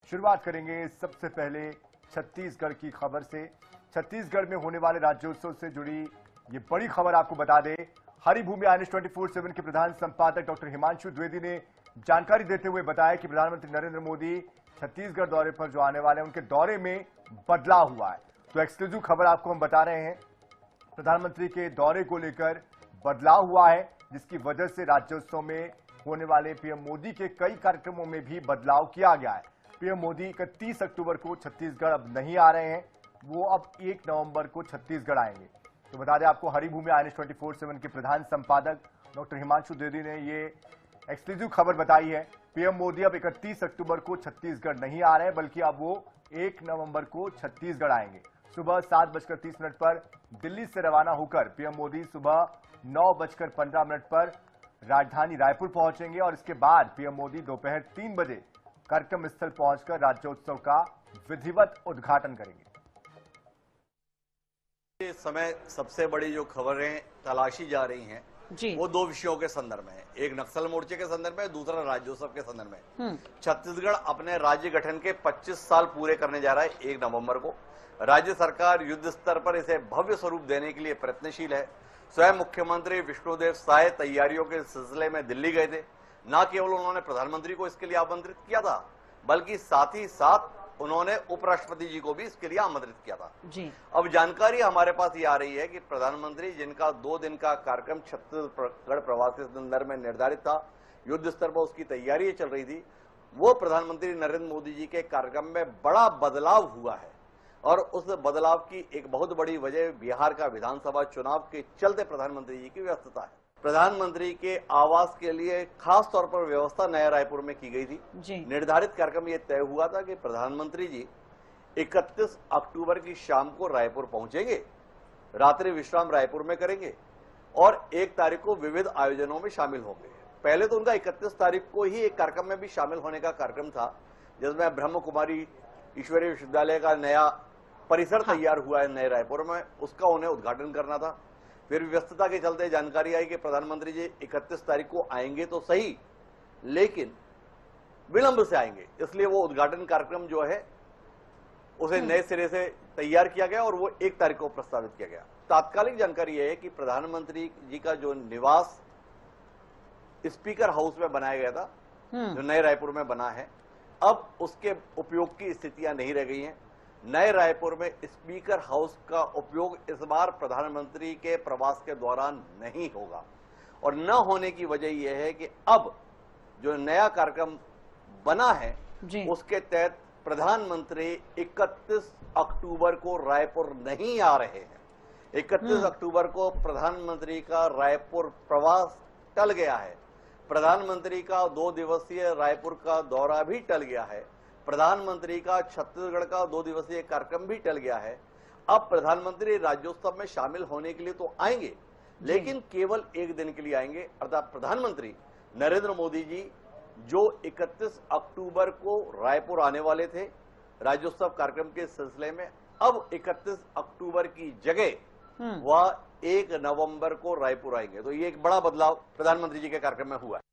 शुरुआत करेंगे सबसे पहले छत्तीसगढ़ की खबर से। छत्तीसगढ़ में होने वाले राज्योत्सव से जुड़ी ये बड़ी खबर आपको बता दें। हरिभूमि आईएनएस 24/7 के प्रधान संपादक डॉक्टर हिमांशु द्विवेदी ने जानकारी देते हुए बताया कि प्रधानमंत्री नरेंद्र मोदी छत्तीसगढ़ दौरे पर जो आने वाले हैं उनके दौरे में बदलाव हुआ है। तो एक्सक्लूसिव खबर आपको हम बता रहे हैं, प्रधानमंत्री के दौरे को लेकर बदलाव हुआ है, जिसकी वजह से राज्योत्सव में होने वाले पीएम मोदी के कई कार्यक्रमों में भी बदलाव किया गया है। पीएम मोदी 31 अक्टूबर को छत्तीसगढ़ अब नहीं आ रहे हैं, वो अब 1 नवंबर को छत्तीसगढ़ आएंगे। तो बता दें आपको, हरिभूमि आईएनएस 24/7 के प्रधान संपादक डॉक्टर हिमांशु द्विवेदी ने ये एक्सक्लूसिव खबर बताई है। पीएम मोदी अब 31 अक्टूबर को छत्तीसगढ़ नहीं आ रहे हैं, बल्कि अब वो 1 नवंबर को छत्तीसगढ़ आएंगे। सुबह 7:30 पर दिल्ली से रवाना होकर पीएम मोदी सुबह 9:15 पर राजधानी रायपुर पहुंचेंगे और इसके बाद पीएम मोदी दोपहर 3 बजे कार्यक्रम स्थल पहुंचकर राज्योत्सव का विधिवत उद्घाटन करेंगे। इस समय सबसे बड़ी जो खबरें तलाशी जा रही हैं वो 2 विषयों के संदर्भ में है। एक नक्सल मोर्चे के संदर्भ में, दूसरा राज्योत्सव के संदर्भ में। छत्तीसगढ़ अपने राज्य गठन के 25 साल पूरे करने जा रहा है 1 नवंबर को। राज्य सरकार युद्ध स्तर पर इसे भव्य स्वरूप देने के लिए प्रयत्नशील है। स्वयं मुख्यमंत्री विष्णुदेव साय तैयारियों के सिलसिले में दिल्ली गए थे। न केवल उन्होंने प्रधानमंत्री को इसके लिए आमंत्रित किया था, बल्कि साथ ही साथ उन्होंने उपराष्ट्रपति जी को भी इसके लिए आमंत्रित किया था जी। अब जानकारी हमारे पास ये आ रही है कि प्रधानमंत्री, जिनका 2 दिन का कार्यक्रम छत्तीसगढ़ प्रवास के संदर्भ में निर्धारित था, युद्ध स्तर पर उसकी तैयारी चल रही थी, वो प्रधानमंत्री नरेंद्र मोदी जी के कार्यक्रम में बड़ा बदलाव हुआ है। और उस बदलाव की एक बहुत बड़ी वजह बिहार का विधानसभा चुनाव के चलते प्रधानमंत्री जी की व्यस्तता है। प्रधानमंत्री के आवास के लिए खास तौर पर व्यवस्था नया रायपुर में की गई थी। निर्धारित कार्यक्रम यह तय हुआ था कि प्रधानमंत्री जी 31 अक्टूबर की शाम को रायपुर पहुंचेंगे, रात्रि विश्राम रायपुर में करेंगे और 1 तारीख को विविध आयोजनों में शामिल होंगे। पहले तो उनका 31 तारीख को ही एक कार्यक्रम में भी शामिल होने का कार्यक्रम था, जिसमें ब्रह्म कुमारी ईश्वरीय विश्वविद्यालय का नया परिसर तैयार हुआ है नए रायपुर में, उसका उन्हें उद्घाटन करना था। फिर व्यस्तता के चलते जानकारी आई कि प्रधानमंत्री जी 31 तारीख को आएंगे तो सही, लेकिन विलंब से आएंगे, इसलिए वो उद्घाटन कार्यक्रम जो है उसे नए सिरे से तैयार किया गया और वो 1 तारीख को प्रस्तावित किया गया। तात्कालिक जानकारी यह है कि प्रधानमंत्री जी का जो निवास स्पीकर हाउस में बनाया गया था, जो नए रायपुर में बना है, अब उसके उपयोग की स्थितियां नहीं रह गई हैं। नए रायपुर में स्पीकर हाउस का उपयोग इस बार प्रधानमंत्री के प्रवास के दौरान नहीं होगा और न होने की वजह यह है कि अब जो नया कार्यक्रम बना है उसके तहत प्रधानमंत्री 31 अक्टूबर को रायपुर नहीं आ रहे हैं। 31 अक्टूबर को प्रधानमंत्री का रायपुर प्रवास टल गया है। प्रधानमंत्री का 2 दिवसीय रायपुर का दौरा भी टल गया है। प्रधानमंत्री का छत्तीसगढ़ का 2 दिवसीय कार्यक्रम भी टल गया है। अब प्रधानमंत्री राज्योत्सव में शामिल होने के लिए तो आएंगे, लेकिन केवल 1 दिन के लिए आएंगे। अर्थात प्रधानमंत्री नरेंद्र मोदी जी जो 31 अक्टूबर को रायपुर आने वाले थे राज्योत्सव कार्यक्रम के सिलसिले में, अब 31 अक्टूबर की जगह वह 1 नवंबर को रायपुर आएंगे। तो ये एक बड़ा बदलाव प्रधानमंत्री जी के कार्यक्रम में हुआ है।